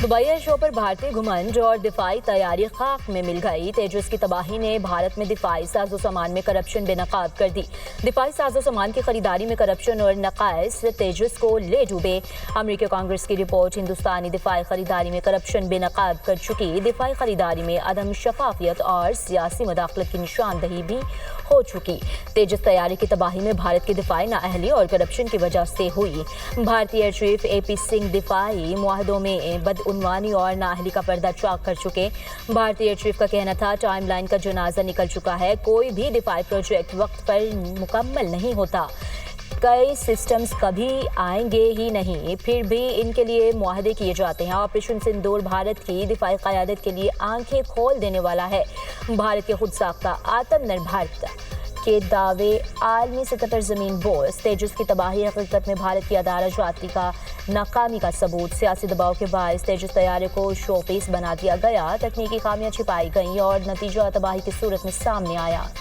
Dubai air show पर भारतीय घुमंड और दिफाई तैयारी खाक में मिल गई। तेजस की तबाही ने भारत में दिफाई साजो सामान में करप्शन बेनकाब कर दी। दिफाई साजो सामान की खरीदारी में करप्शन और नकाइस तेजस को ले डूबे। अमरीकी कांग्रेस की रिपोर्ट हिंदुस्तानी दिफाई खरीदारी में करप्शन बेनकाब कर चुकी। दिफाई खरीदारी में अदम शफाफियत और सियासी मदाखलत की निशानदही भी हो चुकी। तेजस तैयारी की तबाही में भारत की दिफाई नाअहली और करप्शन की वजह से हुई। भारतीय एयर चीफ AP सिंह दिफाई मुआहदों में बदउनवानी और नाअहली का पर्दा चाक कर चुके। भारतीय एयर चीफ का कहना था टाइमलाइन का जनाजा निकल चुका है। कोई भी दिफाई प्रोजेक्ट वक्त पर मुकम्मल नहीं होता। कई सिस्टम्स कभी आएंगे ही नहीं, फिर भी इनके लिए मुआहदे किए जाते हैं। ऑपरेशन सिंदूर भारत की दिफाई क़यादत के लिए आंखें खोल देने वाला है। भारत के खुद साख्ता आत्मनिर्भरता के दावे आलमी सतह पर ज़मीन बोझ। तेजस की तबाही हकीकत में भारत की अदालत जाती का नाकामी का सबूत। सियासी दबाव के बायस तेजस तैयारे को शोपीस बना दिया गया। तकनीकी खामियां छिपाई गईं और नतीजा तबाही की सूरत में सामने आया।